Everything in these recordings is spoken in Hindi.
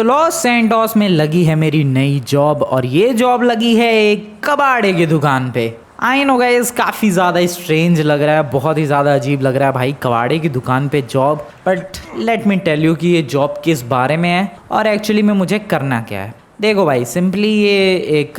लॉस सैंटोस में लगी है मेरी नई जॉब और ये जॉब लगी है एक कबाड़े की दुकान पे। आई नो गाइस, काफ़ी ज़्यादा स्ट्रेंज लग रहा है, बहुत ही ज़्यादा अजीब लग रहा है भाई, कबाड़े की दुकान पे job. But let me tell you कि ये जॉब किस बारे में है और एक्चुअली में मुझे करना क्या है। देखो भाई, सिंपली ये एक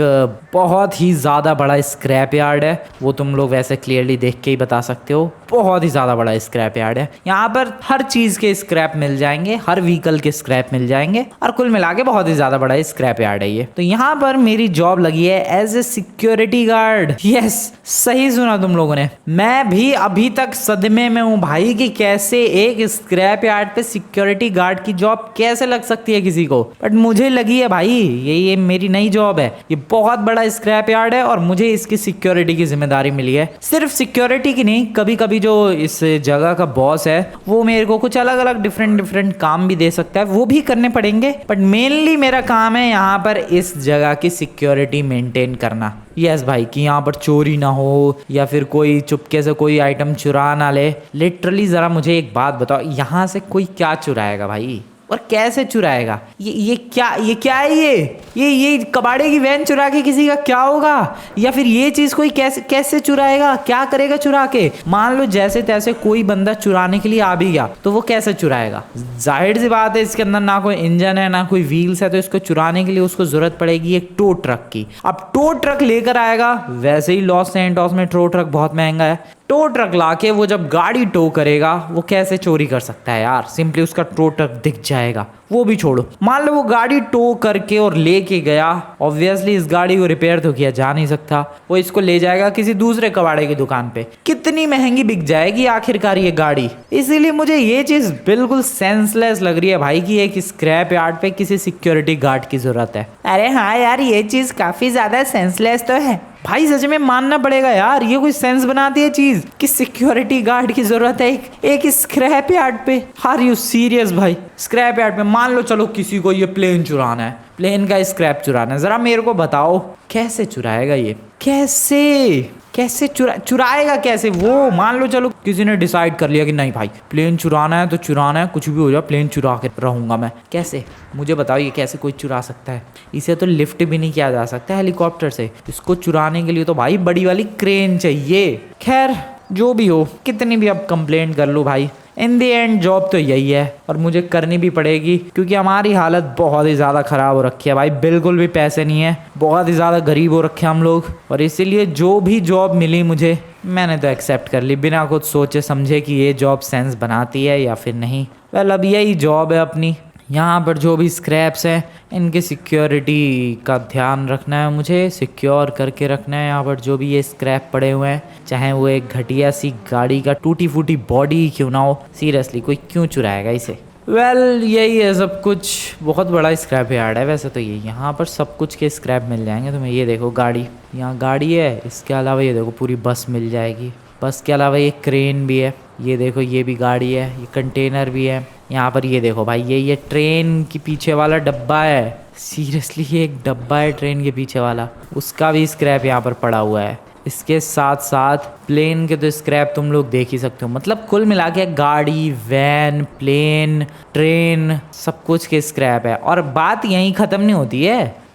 बहुत ही ज़्यादा बड़ा स्क्रैप यार्ड है। वो तुम लोग वैसे क्लियरली देख के ही बता सकते हो, बहुत ही ज़्यादा बड़ा स्क्रैप यार्ड है। यहाँ पर हर चीज़ के स्क्रैप मिल जाएंगे, हर व्हीकल के स्क्रैप मिल जाएंगे और कुल मिला के बहुत ही ज़्यादा बड़ा स्क्रैप यार्ड है ये। तो यहाँ पर मेरी जॉब लगी है as a security guard. Yes, सही सुना तुम लोगों ने। मैं भी अभी तक सदमे में हूँ भाई कि कैसे एक स्क्रैप यार्ड पे सिक्योरिटी गार्ड की जॉब कैसे लग सकती है किसी को, बट मुझे लगी है भाई। ये मेरी नई जॉब है। ये बहुत बड़ा स्क्रैप यार्ड है और मुझे इसकी सिक्योरिटी की जिम्मेदारी मिली है। सिर्फ सिक्योरिटी की नहीं, कभी कभी जो इस जगह का बॉस है वो मेरे को कुछ अलग अलग डिफरेंट काम भी दे सकता है, वो भी करने पड़ेंगे। बट मेनली मेरा काम है यहाँ पर इस जगह की सिक्योरिटी मेंटेन करना। यस भाई, कि यहाँ पर चोरी ना हो या फिर कोई चुपके से कोई आइटम चुरा ना ले। लिटरली ज़रा मुझे एक बात बताओ, यहाँ से कोई क्या चुराएगा भाई, और कैसे चुराएगा? ये क्या है? ये कबाड़े की वैन चुरा के किसी का क्या होगा? या फिर ये चीज कोई कैसे चुराएगा? क्या करेगा चुरा के? मान लो जैसे तैसे कोई बंदा चुराने के लिए आ भी गया तो वो कैसे चुराएगा? जाहिर सी बात है, इसके अंदर ना कोई इंजन है ना कोई व्हील्स है, तो इसको चुराने के लिए उसको जरूरत पड़ेगी एक टो ट्रक की। अब टो ट्रक लेकर आएगा, वैसे ही लॉस सैंटोस में टो ट्रक बहुत महंगा है। टो ट्रक लाके वो जब गाड़ी टो करेगा वो कैसे चोरी कर सकता है यार? सिंपली उसका टो ट्रक दिख जाएगा। वो भी छोड़ो, मान लो वो गाड़ी टो करके और लेके गया, ऑब्वियसली इस गाड़ी को रिपेयर तो किया जा नहीं सकता, वो इसको ले जाएगा किसी दूसरे कबाड़े की दुकान पे। कितनी महंगी बिक जाएगी आखिरकार ये गाड़ी। इसीलिए मुझे ये चीज बिल्कुल सेंसलेस लग रही है भाई कि एक स्क्रैप यार्ड पे किसी सिक्योरिटी गार्ड की जरूरत है। अरे हाँ यार, ये चीज काफी ज्यादा सेंसलेस तो है भाई, सच में मानना पड़ेगा यार। ये कोई सेंस बनाती है चीज कि सिक्योरिटी गार्ड की जरूरत है एक स्क्रैप यार्ड पे? आर यू सीरियस भाई? स्क्रैप यार्ड पे मान लो चलो किसी को ये प्लेन चुराना है, प्लेन का स्क्रैप चुराना है, जरा मेरे को बताओ कैसे चुराएगा ये? कैसे चुराएगा कैसे? वो मान लो चलो किसी ने डिसाइड कर लिया कि नहीं भाई, प्लेन चुराना है तो चुराना है, कुछ भी हो जाए प्लेन चुरा के रहूंगा मैं। कैसे? मुझे बताओ ये कैसे कोई चुरा सकता है? इसे तो लिफ्ट भी नहीं किया जा सकता हेलीकॉप्टर से। इसको चुराने के लिए तो भाई बड़ी वाली क्रेन चाहिए। खैर जो भी हो, कितनी भी अब कंप्लेंट कर लो भाई, इन दी एंड जॉब तो यही है और मुझे करनी भी पड़ेगी क्योंकि हमारी हालत बहुत ही ज़्यादा ख़राब हो रखी है भाई। बिल्कुल भी पैसे नहीं है, बहुत ही ज़्यादा गरीब हो रखे हैं हम लोग, और इसीलिए जो भी जॉब मिली मुझे, मैंने तो एक्सेप्ट कर ली बिना कुछ सोचे समझे कि ये जॉब सेंस बनाती है या फिर नहीं। वेल, अब यही जॉब है अपनी। यहाँ पर जो भी स्क्रैप्स हैं इनके सिक्योरिटी का ध्यान रखना है, मुझे सिक्योर करके रखना है। यहाँ पर जो भी ये स्क्रैप पड़े हुए हैं, चाहे वो एक घटिया सी गाड़ी का टूटी फूटी बॉडी क्यों ना हो, सीरियसली कोई क्यों चुराएगा इसे? वेल, यही है सब कुछ। बहुत बड़ा स्क्रैप यार्ड है वैसे तो ये, यहाँ पर सब कुछ के स्क्रैप मिल जाएंगे तुम्हें। ये देखो गाड़ी, यहाँ गाड़ी है, इसके अलावा ये देखो पूरी बस मिल जाएगी, बस के अलावा ये क्रेन भी है, ये देखो ये भी गाड़ी है, ये कंटेनर भी है। यहाँ पर ये देखो भाई, ये ट्रेन के पीछे वाला डब्बा है। सीरियसली ये एक डब्बा है ट्रेन के पीछे वाला, उसका भी स्क्रैप यहाँ पर पड़ा हुआ है। इसके साथ साथ प्लेन के तो स्क्रैप तुम लोग देख ही सकते हो। मतलब कुल मिला के गाड़ी, वैन, प्लेन, ट्रेन, सब कुछ के स्क्रैप है। और बात यहीं ख़त्म नहीं होती है,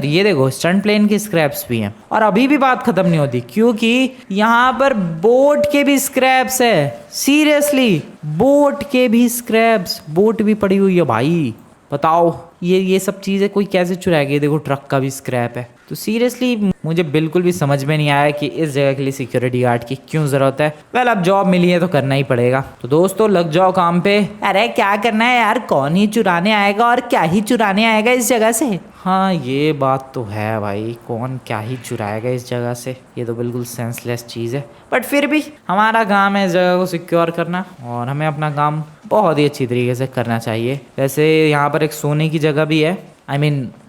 ये देखो स्टंट प्लेन के स्क्रैप्स भी हैं। और अभी भी बात खत्म नहीं होती क्योंकि यहाँ पर बोट के भी स्क्रैप्स है। सीरियसली, बोट के भी स्क्रैप्स, बोट भी पड़ी हुई है भाई। बताओ ये सब चीज़ें कोई कैसे चुराएगी? देखो ट्रक का भी स्क्रैप है। तो सीरियसली मुझे बिल्कुल भी समझ में नहीं आया कि इस जगह के लिए सिक्योरिटी गार्ड की क्यों ज़रूरत है। वेल, अब जॉब मिली है तो करना ही पड़ेगा। तो दोस्तों लग जाओ काम पे। अरे क्या करना है यार, कौन ही चुराने आएगा और क्या ही चुराने आएगा इस जगह से? हाँ ये बात तो है भाई, कौन क्या ही चुराएगा इस जगह से, ये तो बिल्कुल सेंसलेस चीज़ है। बट फिर भी हमारा काम है इस जगह को सिक्योर करना और हमें अपना काम बहुत ही अच्छी तरीके से करना चाहिए। वैसे यहाँ पर एक सोने की जगह भी है,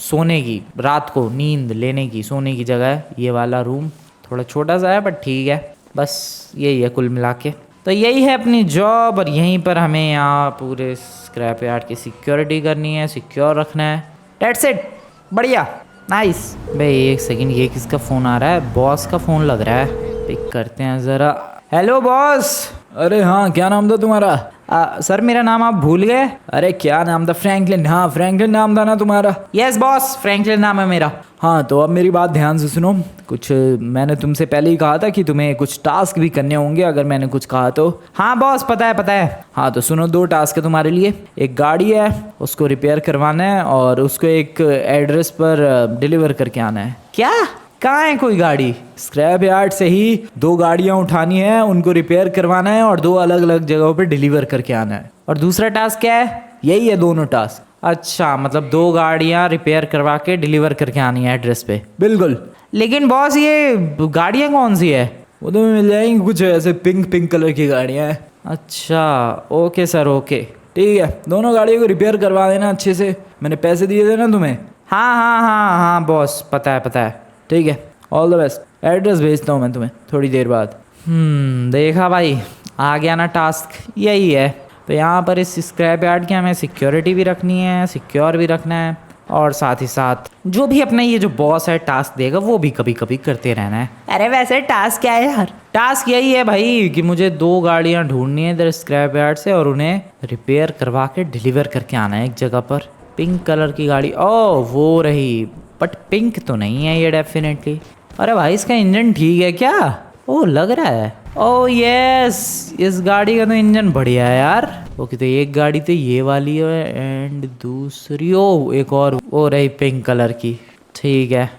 सोने की, रात को नींद लेने की सोने की जगह है। ये वाला रूम थोड़ा छोटा सा है बट ठीक है, बस यही है कुल मिला के। तो यही है अपनी जॉब और यहीं पर हमें यहाँ पूरे स्क्रैप यार्ड की सिक्योरिटी करनी है, सिक्योर रखना है। डेट्स इट, बढ़िया, नाइस। भाई एक सेकंड, ये किसका फ़ोन आ रहा है? बॉस का फ़ोन लग रहा है, पिक करते हैं ज़रा। Hello boss. अरे हाँ, क्या नाम था तुम्हारा? सर मेरा नाम आप भूल गए? अरे क्या नाम था? फ्रैंकलिन। हाँ फ्रैंकलिन नाम था ना तुम्हारा? यस बॉस, फ्रैंकलिन नाम है मेरा। हाँ तो अब मेरी बात ध्यान से सुनो। कुछ मैंने तुमसे पहले ही कहा था कि तुम्हें कुछ टास्क भी करने होंगे अगर मैंने कुछ कहा तो। हाँ बॉस पता है पता है। हाँ तो सुनो, 2 टास्क है तुम्हारे लिए। एक गाड़ी है, उसको रिपेयर करवाना है और उसको एक एड्रेस पर डिलीवर करके आना है। क्या? कहाँ है कोई गाड़ी? स्क्रैप यार्ड से ही 2 गाड़ियाँ उठानी है, उनको रिपेयर करवाना है और 2 अलग अलग जगहों पे डिलीवर करके आना है। और दूसरा टास्क क्या है? यही है दोनों टास्क। अच्छा, मतलब 2 गाड़ियाँ रिपेयर करवा के डिलीवर करके आनी है एड्रेस पे। बिल्कुल। लेकिन बॉस ये गाड़ियाँ कौन सी है? वो तो मिल जाएंगी, कुछ ऐसे पिंक कलर की गाड़ियाँ हैं। अच्छा ओके सर ओके, ठीक है। दोनों गाड़ियों को रिपेयर करवा देना अच्छे से। मैंने पैसे दिए थे ना तुम्हें? हाँ हाँ हाँ हाँ बॉस, पता है। ठीक है, ऑल द बेस्ट। एड्रेस भेजता हूँ मैं तुम्हें थोड़ी देर बाद। देखा भाई, आ गया ना टास्क, यही है। तो यहाँ पर इस स्क्रैप यार्ड की हमें सिक्योरिटी भी रखनी है, सिक्योर भी रखना है, और साथ ही साथ जो भी अपना ये जो बॉस है टास्क देगा वो भी कभी कभी करते रहना है। अरे वैसे टास्क क्या है यार? टास्क यही है भाई कि मुझे 2 गाड़ियाँ ढूंढनी है इधर स्क्रैप यार्ड से और उन्हें रिपेयर करवा के डिलीवर करके आना है एक जगह पर। पिंक कलर की गाड़ी, ओ वो रही, बट पिंक तो नहीं है ये डेफिनेटली। अरे भाई इसका इंजन ठीक है क्या? ओ लग रहा है। ओ यस, इस गाड़ी का तो इंजन बढ़िया है यार। ओके तो एक गाड़ी तो ये वाली है एंड दूसरी ओ एक और वो रही पिंक कलर की। ठीक है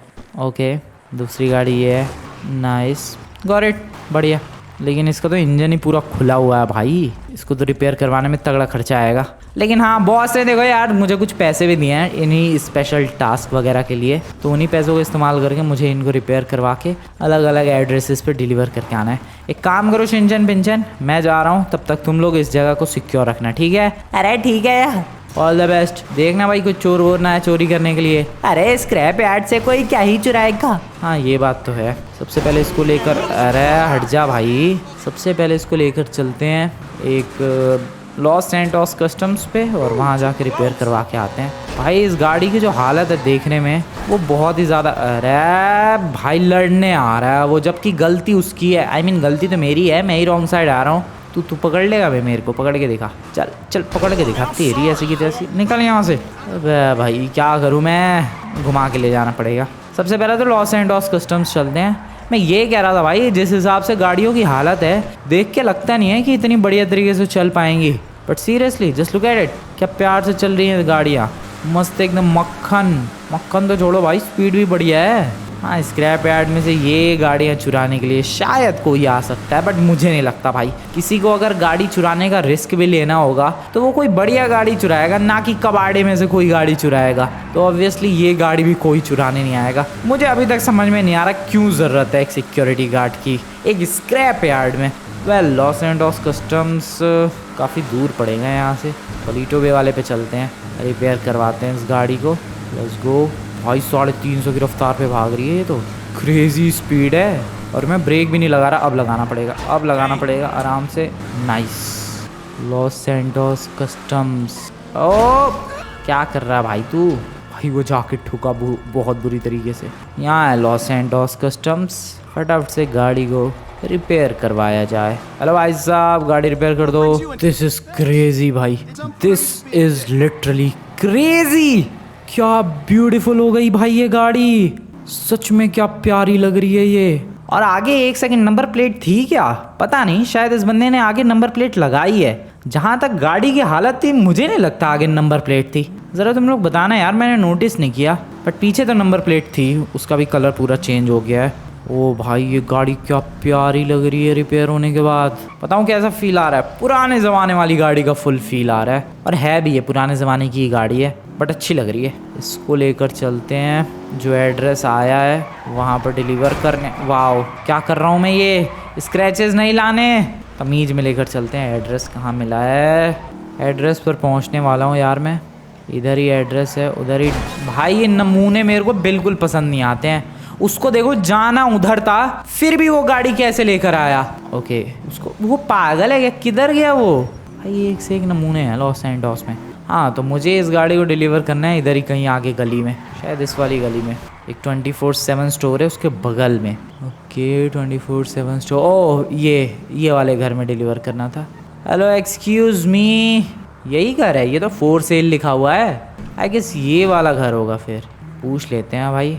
ओके, दूसरी गाड़ी ये है। नाइस, गॉट इट, बढ़िया। लेकिन इसका तो इंजन ही पूरा खुला हुआ है भाई, इसको तो रिपेयर करवाने में तगड़ा खर्चा आएगा। लेकिन हाँ बॉस ने देखो यार मुझे कुछ पैसे भी दिए हैं इन्हीं स्पेशल टास्क वगैरह के लिए, तो उन्हीं पैसों को इस्तेमाल करके मुझे इनको रिपेयर करवा के अलग अलग एड्रेसेस पे डिलीवर करके आना है। एक काम करो शिनचैन पिंचन, मैं जा रहा हूँ, तब तक तुम लोग इस जगह को सिक्योर रखना, ठीक है? अरे ठीक है यार, ऑल द बेस्ट। देखना भाई कुछ चोर वोर ना है चोरी करने के लिए। अरे स्क्रैप यार्ड से कोई क्या ही चुराएगा। हाँ ये बात तो है। सबसे पहले इसको लेकर, अरे हट जा भाई, सबसे पहले इसको लेकर चलते हैं एक लॉस सैंटोस कस्टम्स पे और वहाँ जाके रिपेयर करवा के आते हैं। भाई इस गाड़ी की जो हालत है देखने में वो बहुत ही ज़्यादा, अरे भाई लड़ने आ रहा है वो, जबकि गलती उसकी है। आई मीन गलती तो मेरी है, मैं ही रॉन्ग साइड आ रहा हूँ। तू पकड़ लेगा भाई, मेरे को पकड़ के दिखा। चल चल पकड़ के दिखा, तेरी ऐसी की तैसी, निकल यहाँ से। अबे भाई क्या करूँ मैं, घुमा के ले जाना पड़ेगा। सबसे पहले तो लॉस सैंटोस कस्टम्स चलते हैं। मैं ये कह रहा था भाई, जिस हिसाब से गाड़ियों की हालत है देख के लगता नहीं है कि इतनी बढ़िया तरीके से चल पाएंगी, but seriously just look at it, क्या प्यार से चल रही हैं गाड़ियाँ, मस्त एकदम मक्खन तो छोड़ो भाई, स्पीड भी बढ़िया है। हाँ स्क्रैप यार्ड में से ये गाड़ियाँ चुराने के लिए शायद कोई आ सकता है, बट मुझे नहीं लगता भाई। किसी को अगर गाड़ी चुराने का रिस्क भी लेना होगा तो वो कोई बढ़िया गाड़ी चुराएगा, ना कि कबाड़े में से कोई गाड़ी चुराएगा। तो ऑब्वियसली ये गाड़ी भी कोई चुराने नहीं आएगा। मुझे अभी तक समझ में नहीं आ रहा क्यों ज़रूरत है एक सिक्योरिटी गार्ड की एक स्क्रैप यार्ड में। वेल लॉस सैंटोस कस्टम्स काफ़ी दूर पड़ेगा यहाँ से, पलीटो बे वाले पे चलते हैं, रिपेयर करवाते हैं इस गाड़ी को। Let's go. भाई 350 की रफ्तार पे भाग रही है ये तो, क्रेजी स्पीड है। और मैं ब्रेक भी नहीं लगा रहा, अब लगाना पड़ेगा आराम से। नाइस। Los Santos customs. ओ क्या कर रहा है भाई तू? भाई वो जाके ठुका बहुत बुरी तरीके से। यहाँ है लॉस सैंटोस कस्टम्स, फटाफट से गाड़ी को रिपेयर करवाया जाए। हेलो भाई साहब, गाड़ी रिपेयर कर दो। दिस इज क्रेजी भाई, दिस इज लिटरली क्रेजी। क्या ब्यूटीफुल हो गई भाई ये गाड़ी, सच में क्या प्यारी लग रही है ये। और आगे 1 सेकंड नंबर प्लेट थी क्या? पता नहीं, शायद इस बंदे ने आगे नंबर प्लेट लगाई है। जहाँ तक गाड़ी की हालत थी मुझे नहीं लगता आगे नंबर प्लेट थी। ज़रा तुम लोग बताना यार, मैंने नोटिस नहीं किया, बट पीछे तो नंबर प्लेट थी, उसका भी कलर पूरा चेंज हो गया है। ओ भाई ये गाड़ी क्या प्यारी लग रही है रिपेयर होने के बाद। बताऊँ कैसा फील आ रहा है, पुराने ज़माने वाली गाड़ी का फुल फील आ रहा है। और है भी, ये पुराने ज़माने की गाड़ी है बट अच्छी लग रही है। इसको लेकर चलते हैं, जो एड्रेस आया है वहाँ पर डिलीवर करने। वाओ क्या कर रहा हूँ मैं, ये स्क्रैचेस नहीं लाने, तमीज़ में लेकर चलते हैं। एड्रेस कहाँ मिला है? एड्रेस पर पहुँचने वाला हूँ यार मैं, इधर ही एड्रेस है, उधर ही। भाई ये नमूने मेरे को बिल्कुल पसंद नहीं आते हैं। उसको देखो जाना उधर था, फिर भी वो गाड़ी कैसे लेकर आया। ओके उसको, वो पागल है क्या, किधर गया वो? भाई एक से एक नमूने हैं लॉस सैंटोस में। हाँ तो मुझे इस गाड़ी को डिलीवर करना है इधर ही कहीं आगे गली में, शायद इस वाली गली में। एक 24/7 स्टोर है उसके बगल में। ओके 24/7 स्टोर, ओह ये वाले घर में डिलीवर करना था। हेलो एक्सक्यूज मी, यही घर है? ये तो फॉर सेल लिखा हुआ है। आई गेस ये वाला घर होगा, फिर पूछ लेते हैं भाई।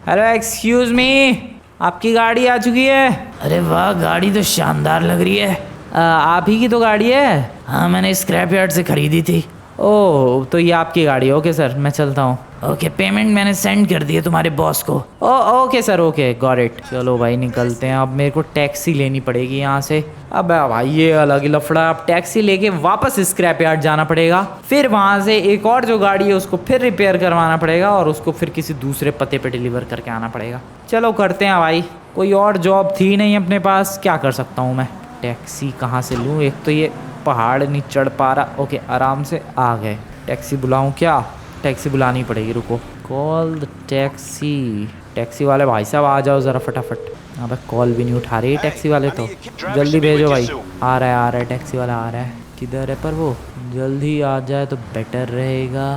हेलो एक्सक्यूज मी, आपकी गाड़ी आ चुकी है। अरे वाह, गाड़ी तो शानदार लग रही है। आप ही की तो गाड़ी है? हाँ, मैंने स्क्रैप यार्ड से खरीदी थी। ओह, तो ये आपकी गाड़ी है। ओके सर, मैं चलता हूँ। ओके, पेमेंट मैंने सेंड कर दी है तुम्हारे बॉस को। Okay sir, okay, got it. चलो भाई निकलते हैं। अब मेरे को टैक्सी लेनी पड़ेगी यहाँ से। अब भाई ये अलग ही लफड़ा। अब टैक्सी लेके वापस स्क्रैप यार्ड जाना पड़ेगा, फिर वहाँ से एक और जो गाड़ी है उसको फिर रिपेयर करवाना पड़ेगा और उसको फिर किसी दूसरे पते पे डिलीवर करके आना पड़ेगा। चलो करते हैं भाई। कोई और जॉब थी नहीं अपने पास, क्या कर सकता हूँ मैं। टैक्सी कहाँ से लूँ? एक तो ये पहाड़ नहीं चढ़ पा रहा। ओके, आराम से आ गए। टैक्सी बुलाऊं क्या? टैक्सी बुलानी पड़ेगी, रुको। Call the taxi. टैक्सी वाले भाई साहब आ जाओ ज़रा फटाफट। हाँ भाई, कॉल भी नहीं उठा रही है टैक्सी वाले तो। जल्दी भेजो भाई। आ रहा है टैक्सी वाला आ रहा है। किधर है पर वो? जल्दी आ जाए तो बेटर रहेगा।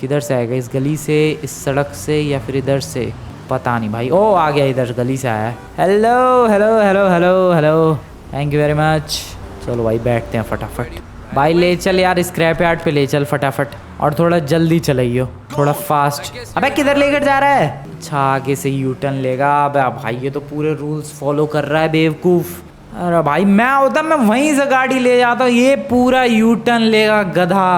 किधर से आएगा? इस गली से, इस सड़क से, या फिर इधर से? पता नहीं भाई। ओ आ गया, इधर गली से आया है। Hello hello hello hello hello, thank you very much. चलो भाई बैठते हैं फटाफट। भाई ले चल यार, स्क्रैप यार्ड पे ले चल फटाफट, और थोड़ा जल्दी चलाइयो, थोड़ा फास्ट। अबे किधर लेकर जा रहा है? अच्छा, आगे से यू टर्न लेगा। अबे भाई ये तो पूरे रूल्स फॉलो कर रहा है बेवकूफ़। अरे भाई मैं होता मैं वहीं से गाड़ी ले जाता हूँ, ये पूरा यू टर्न लेगा गधा।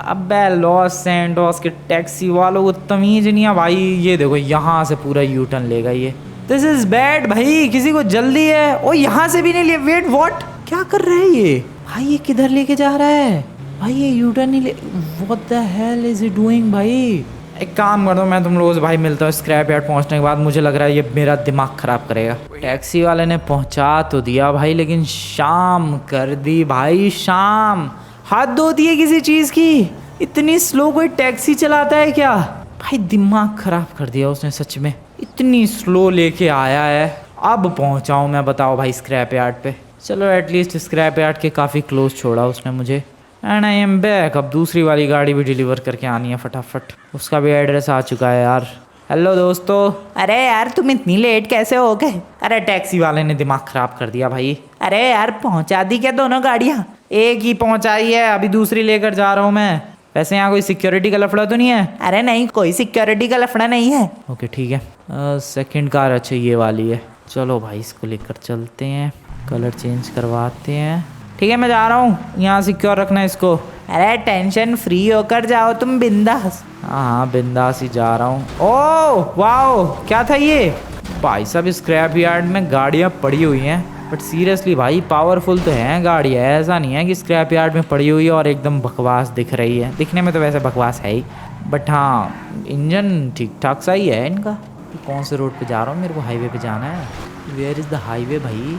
अबे लॉस सैंटोस के टैक्सी वालों को तमीज़ नहीं है भाई। ये देखो यहाँ से पूरा यू टर्न लेगा ये। दिस इज बैड भाई, किसी को जल्दी है? ओ यहाँ से भी नहीं ले। Wait, what? क्या कर रहा है ये भाई? ये किधर लेके जा रहा है भाई? ये यू टर्न नहीं ले। What the hell is he doing भाई? एक काम कर दो, मैं तुम लोगों से भाई मिलता हूँ स्क्रैप यार्ड पहुँचने के बाद। मुझे लग रहा है ये मेरा दिमाग ख़राब करेगा। टैक्सी वाले ने पहुँचा तो दिया भाई, लेकिन शाम कर दी भाई। शाम हद होती है किसी चीज़ की। इतनी स्लो कोई टैक्सी चलाता है क्या भाई? दिमाग ख़राब कर दिया उसने सच में। इतनी स्लो लेके आया है। अब पहुँचाऊँ मैं, बताओ भाई स्क्रैप यार्ड पे। चलो एटलीस्ट स्क्रैप यार्ड के काफ़ी क्लोज छोड़ा उसने मुझे। And I am back. अब दूसरी वाली गाड़ी भी डिलीवर करके आनी है फटाफट। उसका भी एड्रेस आ चुका है यार। हेलो दोस्तों। अरे यार तुम इतनी लेट कैसे हो गए? अरे टैक्सी वाले ने दिमाग ख़राब कर दिया भाई। अरे यार पहुंचा दी क्या दोनों गाड़ियाँ? एक ही पहुंचाई है, अभी दूसरी लेकर जा रहा हूँ मैं। वैसे यहाँ कोई सिक्योरिटी का लफड़ा तो नहीं है? अरे नहीं, कोई सिक्योरिटी का लफड़ा नहीं है। ओके ठीक है। सेकंड कार अच्छा ये वाली है। चलो भाई इसको लेकर चलते हैं, कलर चेंज करवाते हैं। ठीक है मैं जा रहा हूँ, यहाँ सिक्योर रखना इसको। अरे टेंशन फ्री होकर जाओ तुम, बिंदास। हाँ बिंदास ही जा रहा हूँ। ओह वाओ, क्या था ये भाई साहब? स्क्रैप यार्ड में गाड़ियाँ पड़ी हुई हैं, बट सीरियसली भाई पावरफुल तो हैं गाड़ियाँ। ऐसा नहीं है कि स्क्रैप यार्ड में पड़ी हुई है और एकदम बकवास दिख रही है। दिखने में तो वैसे बकवास है ही, बट हाँ इंजन ठीक ठाक सा ही है इनका। कौन से रोड पे जा रहा हूँ? मेरे को हाईवे पे जाना है। वेयर इज़ द हाईवे भाई?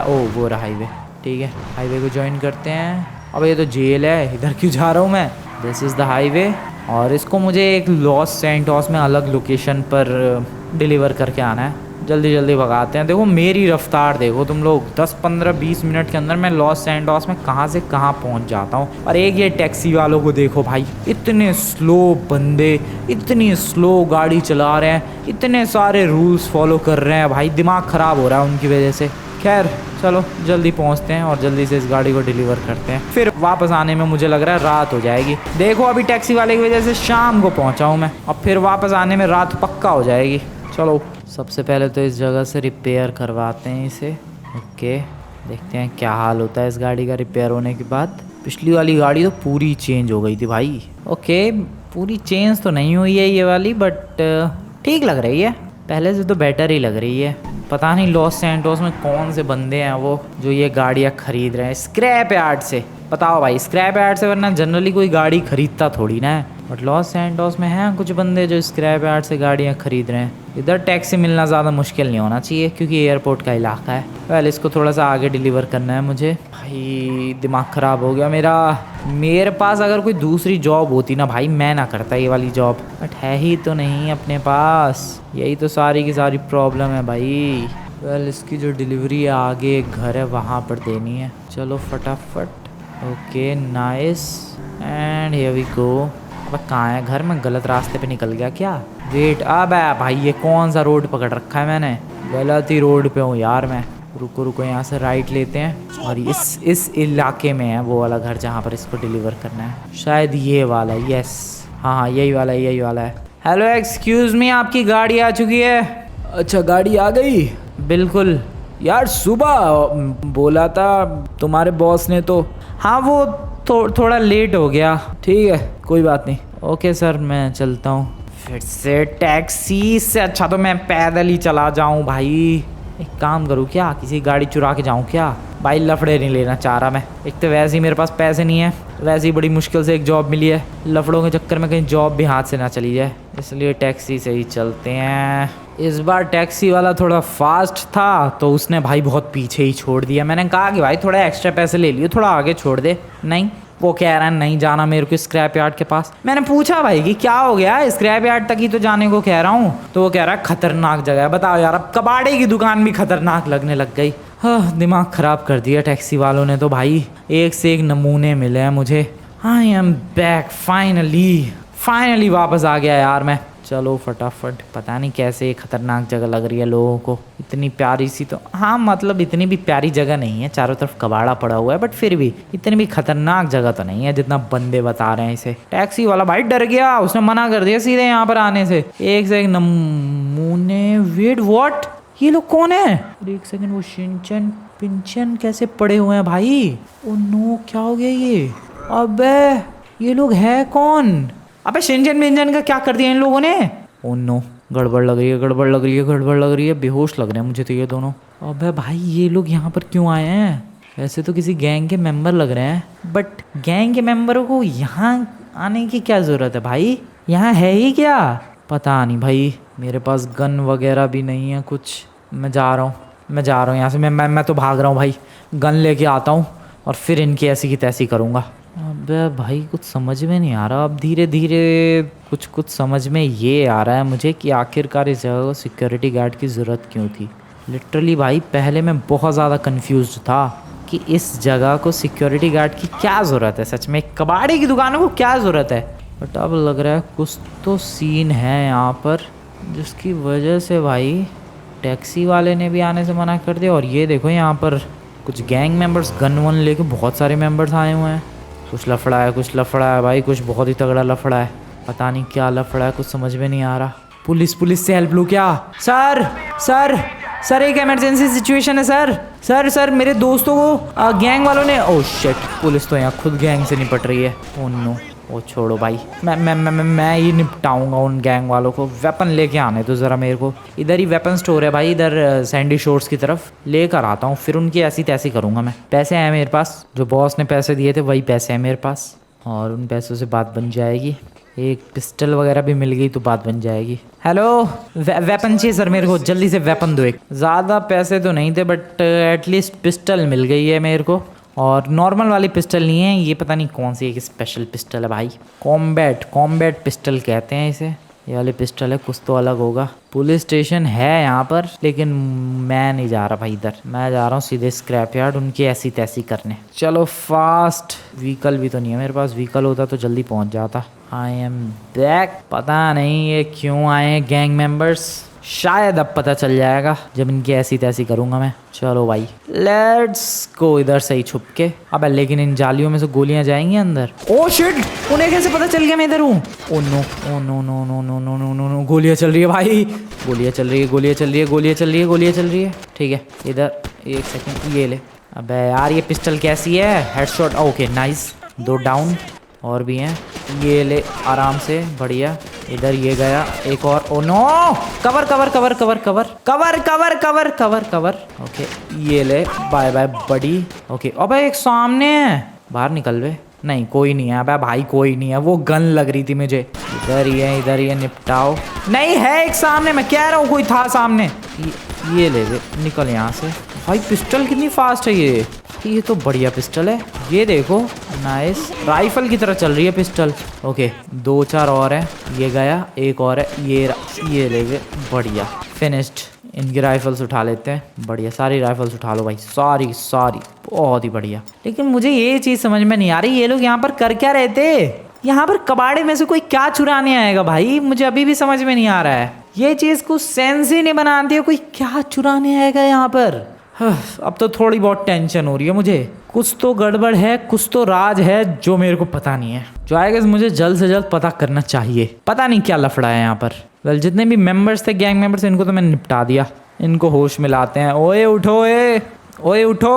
ओ वो रहा हाईवे। ठीक है हाईवे को ज्वाइन करते हैं। अब ये तो जेल है, इधर क्यों जा रहा हूँ मैं? दिस इज़ द हाईवे, और इसको मुझे एक लॉस सैंटोस में अलग लोकेशन पर डिलीवर करके आना है। जल्दी जल्दी भगाते हैं। देखो मेरी रफ्तार देखो तुम लोग, 10-15-20 मिनट के अंदर मैं लॉस सैंटोस में कहाँ से कहाँ पहुँच जाता हूँ। और एक ये टैक्सी वालों को देखो भाई, इतने स्लो बंदे, इतनी स्लो गाड़ी चला रहे हैं, इतने सारे रूल्स फॉलो कर रहे हैं भाई। दिमाग ख़राब हो रहा है उनकी वजह से। खैर चलो जल्दी पहुंचते हैं और जल्दी से इस गाड़ी को डिलीवर करते हैं। फिर वापस आने में मुझे लग रहा है रात हो जाएगी। देखो अभी टैक्सी वाले की वजह से शाम को पहुंचा हूं मैं, और फिर वापस आने में रात पक्का हो जाएगी। चलो सबसे पहले तो इस जगह से रिपेयर करवाते हैं इसे। ओके देखते हैं क्या हाल होता है इस गाड़ी का रिपेयर होने के बाद। पिछली वाली गाड़ी तो पूरी चेंज हो गई थी भाई। ओके पूरी चेंज तो नहीं हुई है ये वाली, बट ठीक लग रही है, पहले से तो बेटर ही लग रही है। पता नहीं लॉस सैंटोस में कौन से बंदे हैं वो जो ये गाड़ियाँ खरीद रहे हैं स्क्रैप यार्ड से। बताओ भाई स्क्रैप यार्ड से, वरना जनरली कोई गाड़ी खरीदता थोड़ी ना है, बट लॉस सैंटोस में हैं कुछ बंदे जो स्क्रैप यार्ड से गाड़ियाँ खरीद रहे हैं। इधर टैक्सी मिलना ज़्यादा मुश्किल नहीं होना चाहिए क्योंकि एयरपोर्ट का इलाका है। पहले इसको थोड़ा सा आगे डिलीवर करना है मुझे। भाई दिमाग ख़राब हो गया मेरा। मेरे पास अगर कोई दूसरी जॉब होती ना भाई, मैं ना करता ये वाली जॉब, बट है ही तो नहीं अपने पास। यही तो सारी की सारी प्रॉब्लम है भाई। वेल इसकी जो डिलीवरी है आगे एक घर है वहाँ पर देनी है। चलो फटाफट। Okay nice and here we go. अब कहाँ है घर? मैं गलत रास्ते पे निकल गया क्या? वेट, अब भाई ये कौन सा रोड पकड़ रखा है मैंने? गलत ही रोड पे हूँ यार मैं। रुको रुको, यहाँ से राइट लेते हैं और इस इलाके में है वो वाला घर जहाँ पर इसको डिलीवर करना है। शायद ये वाला, यस हाँ हाँ यही वाला है, यही वाला है। हेलो एक्सक्यूज़ मी, आपकी गाड़ी आ चुकी है। अच्छा गाड़ी आ गई। बिल्कुल यार सुबह बोला था तुम्हारे बॉस ने तो। हाँ, वो थोड़ा लेट हो गया। ठीक है कोई बात नहीं। ओके सर, मैं चलता हूँ। फिर से टैक्सी से अच्छा तो मैं पैदल ही चला जाऊँ भाई। एक काम करूँ क्या, किसी गाड़ी चुरा के जाऊँ क्या? भाई लफड़े नहीं लेना चाह रहा मैं। एक तो वैसे ही मेरे पास पैसे नहीं है, वैसे ही बड़ी मुश्किल से एक जॉब मिली है। लफड़ों के चक्कर में कहीं जॉब भी हाथ से ना चली जाए, इसलिए टैक्सी से ही चलते हैं। इस बार टैक्सी वाला थोड़ा फास्ट था तो उसने भाई बहुत पीछे ही छोड़ दिया। मैंने कहा कि भाई थोड़ा एक्स्ट्रा पैसे ले लिए, थोड़ा आगे छोड़ दे। नहीं, वो कह रहा है नहीं जाना मेरे को स्क्रैप यार्ड के पास। मैंने पूछा भाई कि क्या हो गया, स्क्रैप यार्ड तक ही तो जाने को कह रहा हूँ। तो वो कह रहा है खतरनाक जगह है। बताओ यार, अब कबाड़े की दुकान भी खतरनाक लगने लग गई। हाँ, दिमाग ख़राब कर दिया टैक्सी वालों ने तो भाई। एक से एक नमूने मिले हैं मुझे। आई एम बैक फाइनली वापस आ गया यार मैं। चलो फटाफट, पता नहीं कैसे ये खतरनाक जगह लग रही है लोगों को। इतनी प्यारी सी तो, हाँ मतलब इतनी भी प्यारी जगह नहीं है, चारों तरफ कबाड़ा पड़ा हुआ है, बट फिर भी इतनी भी खतरनाक जगह तो नहीं है जितना बंदे बता रहे हैं इसे। टैक्सी वाला भाई डर गया, उसने मना कर दिया सीधे यहाँ पर आने से। एक से एक नमूने। वेट व्हाट, ये लोग कौन है? एक सेकंड, वो शिनचैन पिंचन कैसे पड़े हुए हैं भाई? ओ नो, क्या हो गया ये? अबे ये लोग है कौन? अबे शिनचैन पिंचन का क्या कर दिया इन लोगों ने? ओ नो, गड़बड़ लग रही है, गड़बड़ लग रही है, गड़बड़ लग रही है। बेहोश लग रहे हैं मुझे तो ये दोनों। अबे भाई ये लोग यहाँ पर क्यों आए हैं? वैसे तो किसी गैंग के मेंबर लग रहे हैं, बट गैंग के मेंबरों को यहाँ आने की क्या ज़रूरत है भाई? यहाँ है ही क्या? पता नहीं भाई, मेरे पास गन वगैरह भी नहीं है कुछ। मैं जा रहा हूँ यहाँ से। मैं तो भाग रहा हूँ भाई। गन लेके आता हूँ और फिर इनकी ऐसी की तैसी करूँगा। अबे भाई कुछ समझ में नहीं आ रहा। अब धीरे धीरे कुछ समझ में ये आ रहा है मुझे कि आखिरकार इस जगह को सिक्योरिटी गार्ड की ज़रूरत क्यों थी। लिटरली भाई पहले मैं बहुत ज़्यादा कंफ्यूज था कि इस जगह को सिक्योरिटी गार्ड की क्या ज़रूरत है। सच में कबाड़े की दुकानों को क्या ज़रूरत है? बट अब लग रहा है कुछ तो सीन है यहाँ पर, जिसकी वजह से भाई टैक्सी वाले ने भी आने से मना कर दिया। और ये देखो यहाँ पर कुछ गैंग मेंबर्स गन वन लेके बहुत सारे मेंबर्स आए हुए हैं। कुछ लफड़ा है भाई, कुछ बहुत ही तगड़ा लफड़ा है। पता नहीं क्या लफड़ा है, कुछ समझ में नहीं आ रहा। पुलिस से हेल्प लूँ क्या? सर एक इमरजेंसी सिचुएशन है सर मेरे दोस्तों को गैंग वालों ने, ओह शिट, पुलिस तो यहाँ खुद गैंग से निपट रही है। ओह नो, ओ छोड़ो भाई, मैं ही निपटाऊंगा उन गैंग वालों को। वेपन लेके आने तो ज़रा मेरे को। इधर ही वेपन स्टोर है भाई, इधर सैंडी शोर्स की तरफ लेकर आता हूँ, फिर उनकी ऐसी तैसी करूँगा मैं। पैसे हैं मेरे पास, जो बॉस ने पैसे दिए थे वही पैसे हैं मेरे पास, और उन पैसों से बात बन जाएगी। एक पिस्टल वगैरह भी मिल गई तो बात बन जाएगी। हेलो, वेपन चाहिए सर मेरे को, जल्दी से वेपन दो एक। ज़्यादा पैसे तो नहीं थे बट एटलीस्ट पिस्टल मिल गई है मेरे को, और नॉर्मल वाली पिस्टल नहीं है ये, पता नहीं कौन सी एक स्पेशल पिस्टल है भाई। कॉम्बैट पिस्टल कहते हैं इसे। ये वाली पिस्टल है, कुछ तो अलग होगा। पुलिस स्टेशन है यहाँ पर, लेकिन मैं नहीं जा रहा भाई इधर। मैं जा रहा हूँ सीधे स्क्रैप यार्ड उनकी ऐसी तैसी करने। चलो फास्ट, व्हीकल भी तो नहीं है मेरे पास, व्हीकल होता तो जल्दी पहुँच जाता। I am back. पता नहीं ये क्यों आए हैं गैंग मेंबर्स, शायद अब पता चल जाएगा जब इनकी ऐसी तैसी करूँगा मैं। चलो भाई लेट्स गो, इधर से ही छुप के। अब लेकिन इन जालियों में से गोलियां जाएंगी अंदर। ओह शिट, उन्हें कैसे पता चल गया मैं इधर हूँ? Oh no oh no no no no no no no no, गोलियां चल रही है भाई, गोलियां चल रही है। ठीक है, इधर एक सेकंड, ये ले। अबे यार ये पिस्टल कैसी है? Headshot, okay nice, 2 down. और भी हैं, ये ले आराम से, बढ़िया। इधर ये गया, एक और। Oh no, cover. ओके ये ले, बाय बाय बड़ी। ओके अबे एक सामने है, बाहर निकल वे। नहीं कोई नहीं है, अबे भाई कोई नहीं है, वो गन लग रही थी मुझे। इधर ही है, निपटाओ। नहीं है एक सामने, मैं कह रहा हूँ कोई था सामने। ये ले वे, निकल यहाँ से। भाई पिस्टल कितनी फास्ट है ये तो बढ़िया पिस्टल है। ये देखो नाइस, राइफल की तरह चल रही है पिस्टल। ओके 2-4 और है, ये गया, एक और है, ये ले गए, बढ़िया फिनिश्ड। इनकी राइफल्स उठा लेते हैं, बढ़िया, सारी राइफल्स उठा लो भाई, सारी बहुत ही बढ़िया। लेकिन मुझे ये चीज़ समझ में नहीं आ रही, ये लोग यहाँ पर कर क्या रहे थे? यहाँ पर कबाड़े में से कोई क्या चुराने आएगा भाई? मुझे अभी भी समझ में नहीं आ रहा है। ये चीज़ कुछ सेंस ही नहीं बनाती है, कोई क्या चुराने आएगा यहाँ पर? अब तो थोड़ी बहुत टेंशन हो रही है मुझे। कुछ तो गड़बड़ है, कुछ तो राज है जो मेरे को पता नहीं है, जो आएगा मुझे जल्द से जल्द पता करना चाहिए। पता नहीं क्या लफड़ा है यहाँ पर। वेल, जितने भी मेंबर्स थे, गैंग मेंबर्स, इनको तो मैंने निपटा दिया। इनको होश में लाते हैं। ओए उठो, ओए उठो,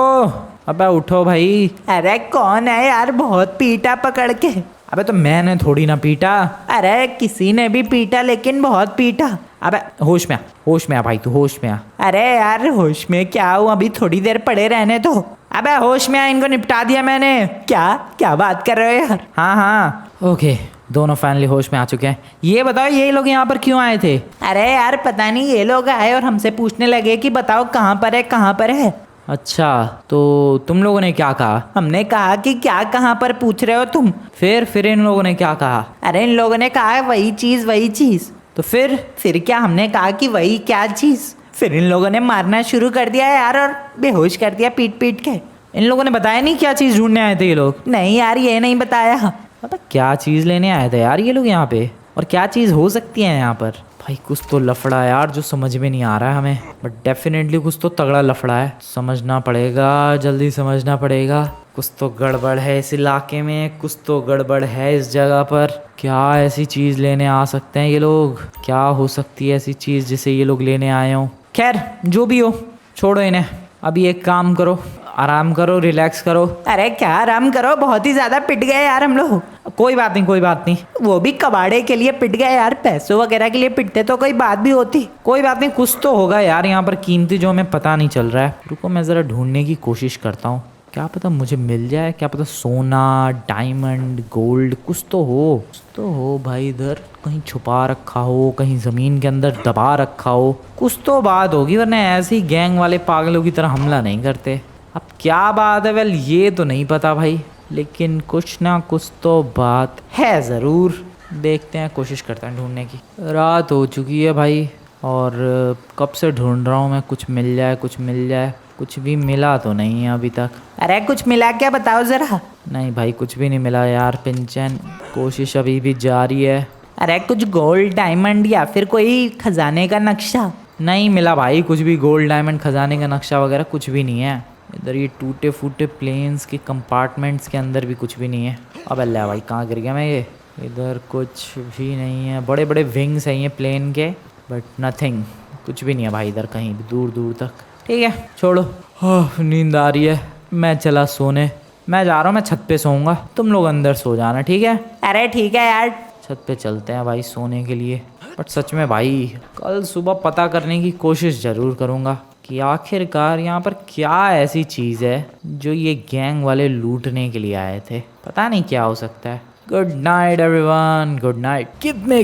अबे उठो भाई। अरे कौन है यार, बहुत पीटा पकड़ के। अबे तो मैंने थोड़ी ना पीटा। अरे किसी ने भी पीटा, लेकिन बहुत पीटा। अबे होश में आ, होश में आ भाई, तू होश में आ। अरे यार होश में क्या हूँ, अभी थोड़ी देर पड़े रहने तो। अबे होश में आ, इनको निपटा दिया मैंने। क्या क्या बात कर रहे हो यार। हाँ हाँ ओके, दोनों फाइनली होश में आ चुके हैं। ये बताओ ये लोग यहाँ पर क्यों आए थे? अरे यार पता नहीं, ये लोग आए और हमसे पूछने लगे कि बताओ कहाँ पर है, कहाँ पर है। अच्छा, तो तुम लोगों ने क्या कहा? हमने कहा कि क्या कहाँ पर पूछ रहे हो तुम। फिर इन लोगों ने क्या कहा? अरे इन लोगों ने कहा वही चीज़ वही चीज़। तो फिर क्या हमने कहा कि वही क्या चीज़? फिर इन लोगों ने मारना शुरू कर दिया यार, और बेहोश कर दिया पीट पीट के। इन लोगों ने बताया नहीं क्या चीज़ ढूंढने आए थे ये लोग? नहीं यार, ये नहीं बताया। पता क्या चीज़ लेने आए थे यार ये लोग यहाँ पे, और क्या चीज़ हो सकती है यहाँ पर? भाई कुछ तो लफड़ा है यार, जो समझ में नहीं आ रहा है हमें, बट डेफिनेटली कुछ तो तगड़ा लफड़ा है। समझना पड़ेगा, जल्दी समझना पड़ेगा। कुछ तो गड़बड़ है इस इलाके में, कुछ तो गड़बड़ है इस जगह पर। क्या ऐसी चीज़ लेने आ सकते हैं ये लोग? क्या हो सकती है ऐसी चीज़ जिसे ये लोग लेने आए हों? खैर जो भी हो, छोड़ो इन्हें। अभी एक काम करो, आराम करो, रिलैक्स करो। अरे क्या आराम करो, बहुत ही ज़्यादा पिट गए यार हम लोग। कोई बात नहीं, कोई बात नहीं, वो भी कबाड़े के लिए पिट गए यार, पैसों वगैरह के लिए पिटते तो कोई बात भी होती। कोई बात नहीं, कुछ तो होगा यार यहाँ पर कीमती जो हमें पता नहीं चल रहा है। रुको मैं ज़रा ढूंढने की कोशिश करता हूँ, क्या पता मुझे मिल जाए। क्या पता सोना, डायमंड, गोल्ड कुछ तो हो भाई। इधर कहीं छुपा रखा हो, कहीं ज़मीन के अंदर दबा रखा हो, कुछ तो बात होगी, वरना ऐसे ही गैंग वाले पागलों की तरह हमला नहीं करते। अब क्या बात है, वेल ये तो नहीं पता भाई, लेकिन कुछ ना कुछ तो बात है ज़रूर। देखते हैं, कोशिश करते हैं ढूंढने की। रात हो चुकी है भाई, और कब से ढूंढ रहा हूँ मैं, कुछ मिल जाए कुछ मिल जाए। कुछ भी मिला तो नहीं है अभी तक। अरे कुछ मिला क्या, बताओ ज़रा। नहीं भाई कुछ भी नहीं मिला यार पिंचन, कोशिश अभी भी जारी है। अरे कुछ गोल्ड, डायमंड या फिर कोई खजाने का नक्शा? नहीं मिला भाई कुछ भी, गोल्ड, डायमंड, खजाने का नक्शा वगैरह कुछ भी नहीं है। इधर ये टूटे फूटे प्लेन्स के कंपार्टमेंट्स के अंदर भी कुछ भी नहीं है। अब अल्लाह भाई कहाँ गिर गया मैं ये। इधर कुछ भी नहीं है, बड़े बड़े विंग्स हैं ये प्लेन के, बट नथिंग, कुछ भी नहीं है भाई इधर कहीं भी, दूर दूर तक। ठीक है छोड़ो, नींद आ रही है, मैं चला सोने। मैं जा रहा हूँ, मैं छत पे सोऊंगा, तुम लोग अंदर सो जाना, ठीक है? अरे ठीक है यार, छत पे चलते हैं भाई सोने के लिए। बट सच में भाई कल सुबह पता करने की कोशिश ज़रूर करूँगा कि आखिरकार यहाँ पर क्या ऐसी चीज़ है जो ये गैंग वाले लूटने के लिए आए थे। पता नहीं क्या हो सकता है। Good night everyone, good night.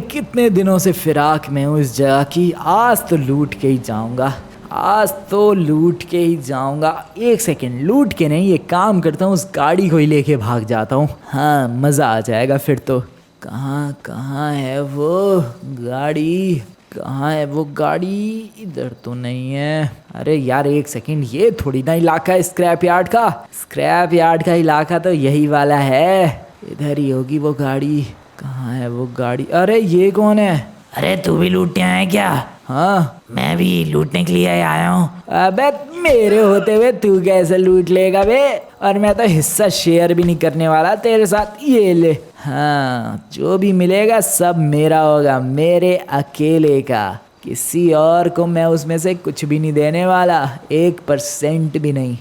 कितने दिनों से फिराक में हूँ इस जगह की। आज तो लूट के ही जाऊँगा, आज तो लूट के ही जाऊँगा। एक सेकेंड, लूट के नहीं, ये काम करता हूँ, उस गाड़ी को ही लेके भाग जाता हूँ। हाँ मज़ा आ जाएगा फिर तो। कहाँ है वो गाड़ी, कहाँ है वो गाड़ी? इधर तो नहीं है। अरे यार एक सेकंड, ये थोड़ी ना इलाका है स्क्रैप यार्ड का। स्क्रैप यार्ड का इलाका तो यही वाला है, इधर ही होगी वो गाड़ी। कहाँ है वो गाड़ी? अरे ये कौन है? अरे तू भी लूटने आया क्या? हाँ मैं भी लूटने के लिए आया हूँ। अबे मेरे होते हुए तू कैसे लूट लेगा बे? और मैं तो हिस्सा शेयर भी नहीं करने वाला तेरे साथ। ये ले, हाँ जो भी मिलेगा सब मेरा होगा, मेरे अकेले का। किसी और को मैं उसमें से कुछ भी नहीं देने वाला, 1% भी नहीं।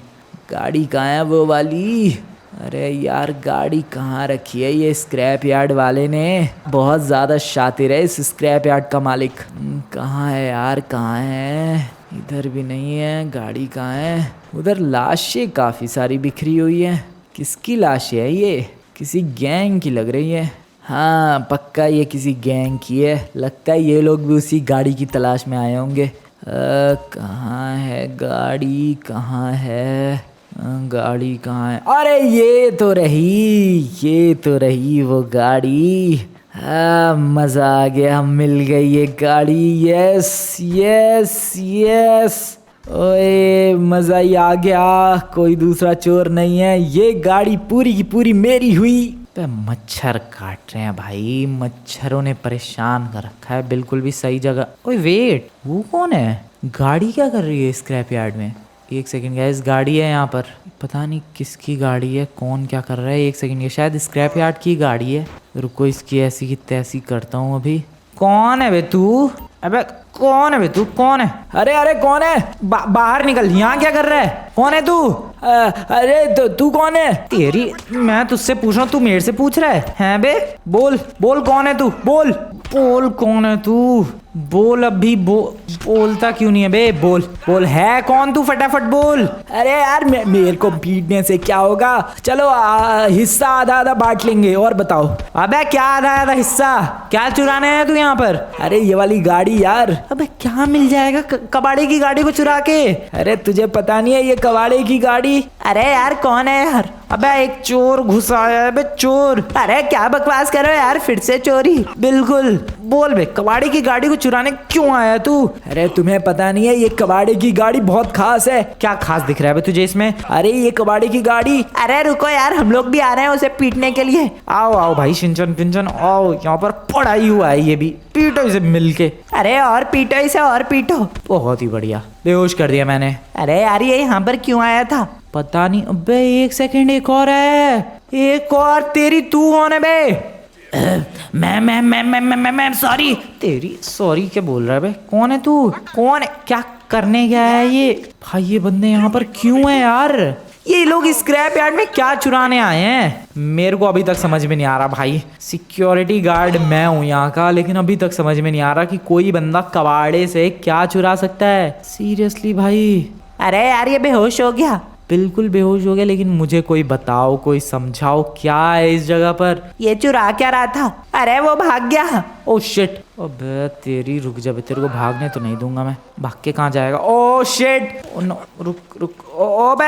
गाड़ी कहाँ है वो वाली? अरे यार गाड़ी कहाँ रखी है ये स्क्रैप यार्ड वाले ने? बहुत ज़्यादा शातिर है इस स्क्रैप यार्ड का मालिक। कहाँ है यार, कहाँ है? इधर भी नहीं है। गाड़ी कहाँ है? उधर लाशें काफ़ी सारी बिखरी हुई हैं। किसकी लाशें है ये? किसी गैंग की लग रही है। हाँ पक्का ये किसी गैंग की है। लगता है ये लोग भी उसी गाड़ी की तलाश में आए होंगे। कहाँ है गाड़ी, कहाँ है गाड़ी, कहाँ है? अरे ये तो रही वो गाड़ी। मज़ा आ गया, मिल गई ये गाड़ी। यस यस यस, ओए मज़ा ही आ गया। कोई दूसरा चोर नहीं है, ये गाड़ी पूरी की पूरी मेरी हुई। पे मच्छर काट रहे हैं भाई, मच्छरों ने परेशान कर रखा है। बिल्कुल भी सही जगह। ओए वेट, वो कौन है? गाड़ी क्या कर रही है स्क्रैप यार्ड में? एक सेकंड गाइस, गाड़ी है यहाँ पर, पता नहीं किसकी गाड़ी है, कौन क्या कर रहा है। एक सेकंड, ये शायद स्क्रैप यार्ड की गाड़ी है। रुको, इसकी ऐसी की तैसी करता हूँ अभी। कौन है बे तू? अबे कौन है बे तू? कौन है? अरे अरे कौन है? बाहर निकल, यहाँ क्या कर रहा है? कौन है तू? अरे तो तू कौन है? तेरी, मैं तुझसे पूछ रहा हूँ, तू मेरे से पूछ रहा है? हैं बे? बोल बोल, कौन है तू? बोल बोल, कौन है तू? बोल अभी, बोलता क्यों नहीं है बे? बोल बोल, है कौन तू? फटाफट बोल। अरे यार मेरे को पीटने से क्या होगा? चलो हिस्सा आधा आधा बांट लेंगे। और बताओ। अबे क्या आधा आधा हिस्सा? क्या चुराने आया तू यहाँ पर? अरे ये वाली गाड़ी यार। अबे क्या मिल जाएगा कबाड़े की गाड़ी को चुरा के? अरे तुझे पता नहीं है ये कबाड़े की गाड़ी? अरे यार कौन है यार? अबे एक चोर घुसा आया है बे, चोर। अरे क्या बकवास कर रहे हो यार, फिर से चोरी? बिल्कुल। बोल बे, कबाड़ी की गाड़ी को चुराने क्यों आया तू? अरे तुम्हें पता नहीं है ये कबाड़े की गाड़ी बहुत खास है। क्या खास दिख रहा है बे तुझे इसमें? अरे ये कबाड़े की गाड़ी। अरे रुको यार, हम लोग भी आ रहे हैं उसे पीटने के लिए। आओ आओ भाई, शिनचन पिंचन आओ, यहाँ पर पढ़ाई हुआ है, ये भी पीटो इसे मिलके। अरे और पीटो इसे, और पीटो। बहुत ही बढ़िया, बेहोश कर दिया मैंने। अरे यार ये यहाँ पर क्यों आया था? पता नहीं। अबे एक सेकंड, एक और है, एक और। तेरी तू कौन है बे? मैं सॉरी। तेरी सॉरी क्या बोल रहा है बे? कौन है तू? कौन है? क्या करने गया है ये? भाई ये बंदे यहाँ पर क्यों है यार? ये लोग स्क्रैप यार्ड में क्या चुराने आए हैं? मेरे को अभी तक समझ में नहीं आ रहा भाई। सिक्योरिटी गार्ड मैं हूँ यहाँ का, लेकिन अभी तक समझ में नहीं आ रहा कि कोई बंदा कबाड़े से क्या चुरा सकता है। सीरियसली भाई। अरे यार ये बेहोश हो गया। बिल्कुल बेहोश हो गया, लेकिन मुझे कोई बताओ, कोई समझाओ, क्या है इस जगह पर? ये चुरा क्या रहा था? अरे वो भाग गया। Oh shit. अबे तेरी, रुक जा बे, तेरे को भागने तो नहीं दूंगा मैं। भाग के कहाँ जाएगा? Oh shit. ओ नो, रुक रुक। ओ बे,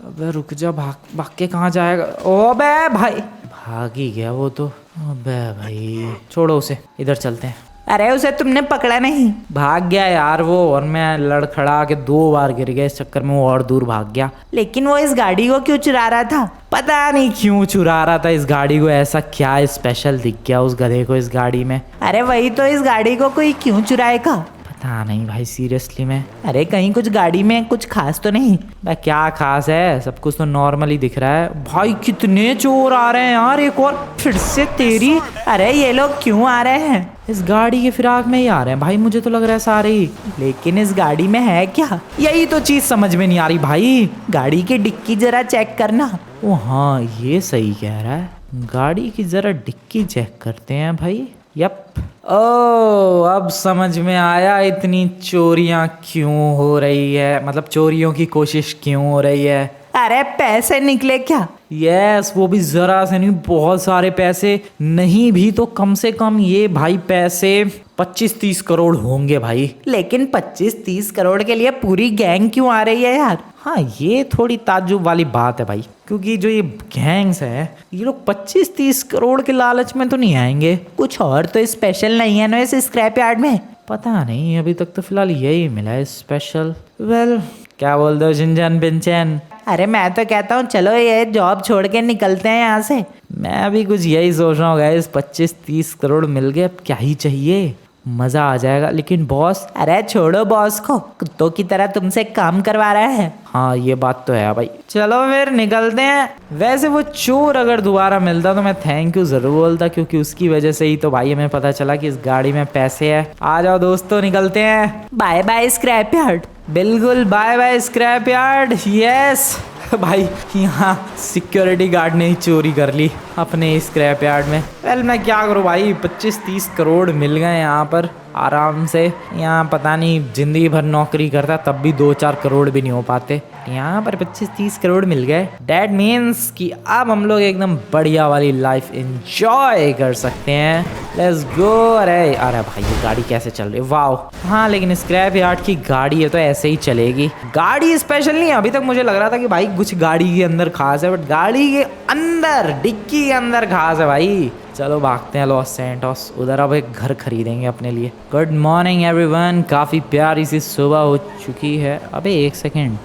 अबे रुक जा, भाग के कहाँ जाएगा? ओ बे भाई, भाग ही गया वो तो। अबे भाई छोड़ो उसे, इधर चलते हैं। अरे उसे तुमने पकड़ा नहीं? भाग गया यार वो, और मैं लड़खड़ा के 2 बार गिर गया, इस चक्कर में वो और दूर भाग गया। लेकिन वो इस गाड़ी को क्यों चुरा रहा था? पता नहीं क्यों चुरा रहा था इस गाड़ी को, ऐसा क्या स्पेशल दिख गया उस गधे को इस गाड़ी में? अरे वही तो, इस गाड़ी को कोई क्यों चुराएगा? पता नहीं भाई, सीरियसली में। अरे कहीं कुछ गाड़ी में कुछ खास तो नहीं? भाई क्या खास है, सब कुछ तो नॉर्मल ही दिख रहा है। भाई कितने चोर आ रहे हैं यार, एक और फिर से तेरी। अरे ये लोग क्यों आ रहे हैं? इस गाड़ी के फिराक में ही आ रहे हैं भाई, मुझे तो लग रहा है सारे ही। लेकिन इस गाड़ी में है क्या? यही तो चीज समझ में नहीं आ रही भाई। गाड़ी की डिक्की जरा चेक करना। ओ हाँ, ये सही कह रहा है, गाड़ी की जरा डिक्की चेक करते हैं भाई। यप। ओ अब समझ में आया इतनी चोरियां क्यों हो रही है, मतलब चोरियों की कोशिश क्यों हो रही है। अरे पैसे निकले क्या? यस, वो भी जरा से नहीं, बहुत सारे पैसे। नहीं भी तो कम से कम ये भाई पैसे 25-30 करोड़ होंगे भाई। लेकिन 25-30 करोड़ के लिए पूरी गैंग क्यों आ रही है यार? हाँ ये थोड़ी ताज्जुब वाली बात है भाई, क्योंकि जो ये गैंग्स है ये लोग 25-30 करोड़ के लालच में तो नहीं आएंगे। कुछ और तो स्पेशल नहीं है ना इस स्क्रैप यार्ड में? पता नहीं, अभी तक तो फिलहाल यही मिला है स्पेशल। वेल क्या बोल दो शिनचैन पिंचैन? अरे मैं तो कहता हूँ चलो ये जॉब छोड़ के निकलते हैं यहाँ से। मैं अभी कुछ यही सोच रहा हूँ गाइस, 25-30 करोड़ मिल गए, अब क्या ही चाहिए, मजा आ जाएगा। लेकिन बॉस, अरे छोड़ो बॉस को, कुत्तों की तरह तुमसे काम करवा रहा है। हाँ ये बात तो है भाई, चलो फिर निकलते हैं। वैसे वो चोर अगर दोबारा मिलता तो मैं थैंक यू जरूर बोलता, क्योंकि उसकी वजह से ही तो भाई हमें पता चला कि इस गाड़ी में पैसे है। आ जाओ दोस्तों, निकलते हैं। Bye bye scrapyard. बिल्कुल bye bye scrapyard. Yes भाई, यहाँ सिक्योरिटी गार्ड ने ही चोरी कर ली अपने स्क्रैप यार्ड में। वेल मैं क्या करूँ भाई, 25-30 करोड़ मिल गए यहाँ पर आराम से। यहाँ पता नहीं जिंदगी भर नौकरी करता तब भी 2-4 करोड़ भी नहीं हो पाते, यहाँ पर 25-30 करोड़ मिल गए। डैट मीन्स कि अब हम लोग एकदम बढ़िया वाली लाइफ एंजॉय कर सकते हैं। Let's go. अरे अरे भाई ये गाड़ी कैसे चल रही है, वाह। हाँ लेकिन स्क्रैप यार्ड की गाड़ी है तो ऐसे ही चलेगी, गाड़ी स्पेशल नहीं है। अभी तक मुझे लग रहा था कि भाई कुछ गाड़ी के अंदर खास है, बट गाड़ी के अंदर, डिक्की के अंदर खास है भाई। चलो भागते हैं लॉस सैंटोस, उधर अब एक घर खरीदेंगे अपने लिए। गुड मॉर्निंग एवरीवन, काफ़ी प्यारी सी सुबह हो चुकी है। अबे एक सेकेंड,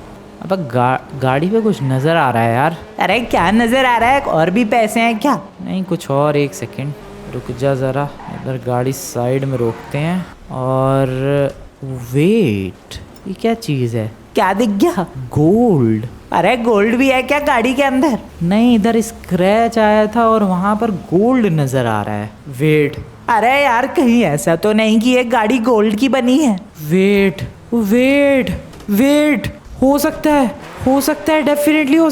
अब गाड़ी पे कुछ नज़र आ रहा है यार। अरे क्या नज़र आ रहा है, और भी पैसे हैं क्या? नहीं कुछ और, एक सेकेंड रुक जा ज़रा, इधर गाड़ी साइड में रोकते हैं। और वेट, ये क्या चीज है? क्या दिख गया? गोल्ड। अरे गोल्ड भी है क्या गाड़ी के अंदर? नहीं, इधर स्क्रैच आया था और वहां पर गोल्ड नजर आ रहा है। वेट, अरे यार कहीं ऐसा तो नहीं कि ये गाड़ी गोल्ड की बनी है? वेट वेट वेट, हो सकता है, डेफिनेटली हो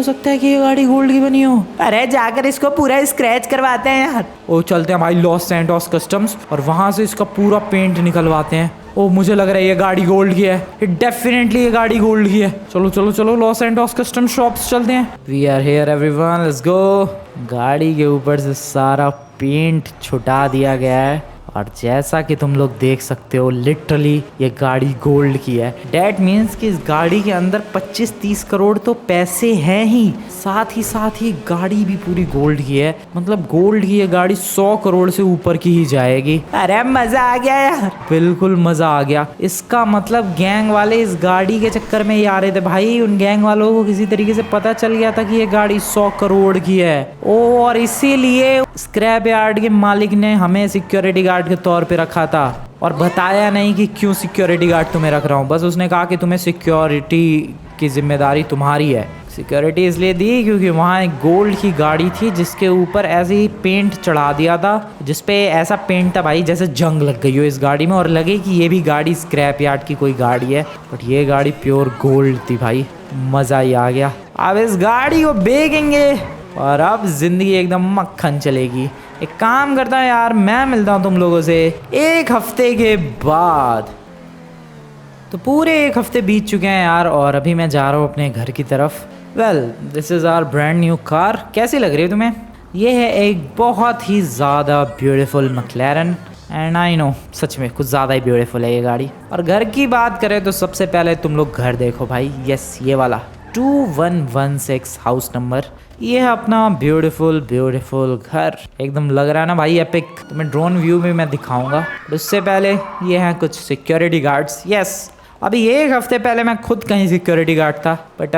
सकता है कि ये गाड़ी गोल्ड की बनी हो। अरे जाकर इसको पूरा स्क्रैच करवाते हैं यार। ओ चलते हैं भाई लॉस सैंटोस कस्टम्स और वहां से इसका पूरा पेंट निकलवाते हैं। ओ मुझे लग रहा है ये गाड़ी गोल्ड की है, डेफिनेटली ये गाड़ी गोल्ड की है। चलो चलो चलो लॉस सैंटोस कस्टम शॉप्स चलते हैं। We are here everyone, let's go. गाड़ी के ऊपर से सारा पेंट छुटा दिया गया है और जैसा कि तुम लोग देख सकते हो लिटरली ये गाड़ी गोल्ड की है। डैट मीन्स कि इस गाड़ी के अंदर 25-30 करोड़ तो पैसे हैं ही, साथ ही गाड़ी भी पूरी गोल्ड की है। मतलब गोल्ड की ये गाड़ी 100 करोड़ से ऊपर की ही जाएगी। अरे मजा आ गया यार, बिल्कुल मजा आ गया। इसका मतलब गैंग वाले इस गाड़ी के चक्कर में ही आ रहे थे भाई। उन गैंग वालों को किसी तरीके से पता चल गया था कि ये गाड़ी 100 करोड़ की है। ओ और इसीलिए स्क्रैप यार्ड के मालिक ने हमें सिक्योरिटी गार्ड के तौर पे रखा था और बताया नहीं कि क्यों सिक्योरिटी गार्ड तुम्हें रख रहा हूँ। बस उसने कहा कि तुम्हें सिक्योरिटी की जिम्मेदारी तुम्हारी है। सिक्योरिटी इसलिए दी क्योंकि वहाँ एक गोल्ड की गाड़ी थी जिसके ऊपर ऐसे ही पेंट चढ़ा दिया था, जिसपे ऐसा पेंट था भाई जैसे जंग लग गई हो इस गाड़ी में और लगे कि ये भी गाड़ी स्क्रैप यार्ड की कोई गाड़ी है, बट ये गाड़ी प्योर गोल्ड थी भाई। मज़ा ही आ गया। अब इस गाड़ी को बेचेंगे और अब जिंदगी एकदम मक्खन चलेगी। एक काम करता हूँ यार, मैं मिलता हूँ तुम लोगों से 1 हफ्ते के बाद। तो पूरे 1 हफ्ते बीत चुके हैं यार और अभी मैं जा रहा हूँ अपने घर की तरफ। Well this is our brand new car. कैसी लग रही है तुम्हें? ये है एक बहुत ही ज़्यादा beautiful McLaren and I know सच में कुछ ज़्यादा ही ब्यूटीफुल है ये गाड़ी। और घर की बात करें तो सबसे पहले तुम लोग घर देखो भाई। यस ये वाला 2116 हाउस नंबर, ये है अपना ब्यूटीफुल घर। एकदम लग रहा है ना भाई एपिक। तुम्हें ड्रोन व्यू में मैं दिखाऊंगा। उससे पहले ये हैं कुछ सिक्योरिटी गार्ड्स। यस अभी 1 हफ्ते पहले मैं खुद कहीं सिक्योरिटी गार्ड था, बट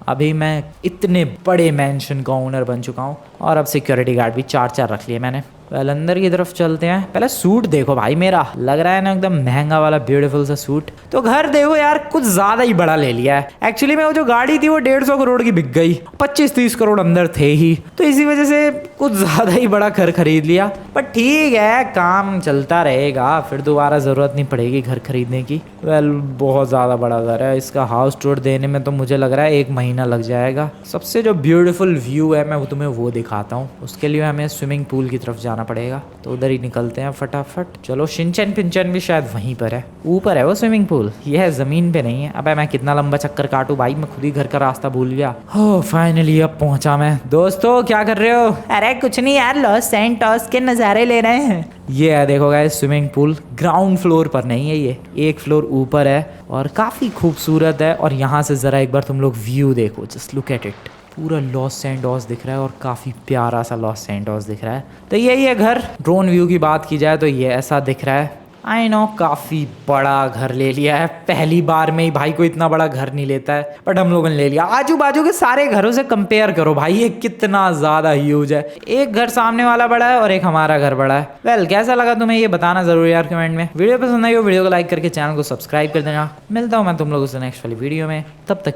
अभी मैं इतने बड़े मैंशन का ओनर बन चुका हूँ और अब सिक्योरिटी गार्ड भी 4 रख लिए मैंने। वेल अंदर की तरफ चलते हैं। पहले सूट देखो भाई, मेरा लग रहा है ना एकदम महंगा वाला ब्यूटीफुल सा सूट। तो घर देखो यार, कुछ ज्यादा ही बड़ा ले लिया है। एक्चुअली में वो जो गाड़ी थी वो 150 करोड़ की बिक गई, 25-30 करोड़ अंदर थे ही, तो इसी वजह से कुछ ज्यादा ही बड़ा घर खरीद लिया। बट ठीक है, काम चलता रहेगा, फिर दोबारा जरूरत नहीं पड़ेगी घर खरीदने की। वेल बहुत ज्यादा बड़ा घर है, इसका हाउस टूर देने में तो मुझे लग रहा है 1 महीना लग जाएगा। सबसे जो ब्यूटीफुल व्यू है मैं तुम्हें वो दिखाता हूँ। उसके लिए हमें स्विमिंग पूल की तरफ जाना पड़ेगा, तो उधर ही निकलते हैं फटाफट। चलो शिनचैन पिंचैन भी शायद वहीं पर है, ऊपर है वो स्विमिंग पूल, ये है जमीन पे नहीं है। अबे मैं कितना लंबा चक्कर काटूं भाई, मैं खुद ही घर का रास्ता भूल गया। हो फाइनली अब पहुंचा मैं। दोस्तों क्या कर रहे हो? अरे कुछ नहीं यार, लॉस सैंटोस के नज़ारे ले रहे हैं। ये है देखो guys swimming pool, ground floor पर नहीं है, ये 1 फ्लोर ऊपर है और काफ़ी खूबसूरत है। और यहाँ से ज़रा एक बार तुम लोग व्यू देखो, जस्ट लुक एट इट। पूरा लॉस सैंटोस दिख रहा है और काफ़ी प्यारा सा लॉस सैंटोस दिख रहा है। तो यही है घर। ड्रोन व्यू की बात की जाए तो ये ऐसा दिख रहा है। आई नो काफ़ी बड़ा घर ले लिया है, पहली बार में ही भाई को इतना बड़ा घर नहीं लेता है, बट हम लोगों ने ले लिया। आजू बाजू के सारे घरों से कंपेयर करो भाई, ये कितना ज़्यादा ह्यूज है। एक घर सामने वाला बड़ा है और एक हमारा घर बड़ा है। वेल कैसा लगा तुम्हें ये बताना ज़रूर यार कमेंट में। वीडियो पसंद आई हो वीडियो को लाइक करके चैनल को सब्सक्राइब कर देना। मिलता हूँ मैं तुम लोगों से नेक्स्ट वाली वीडियो में, तब तक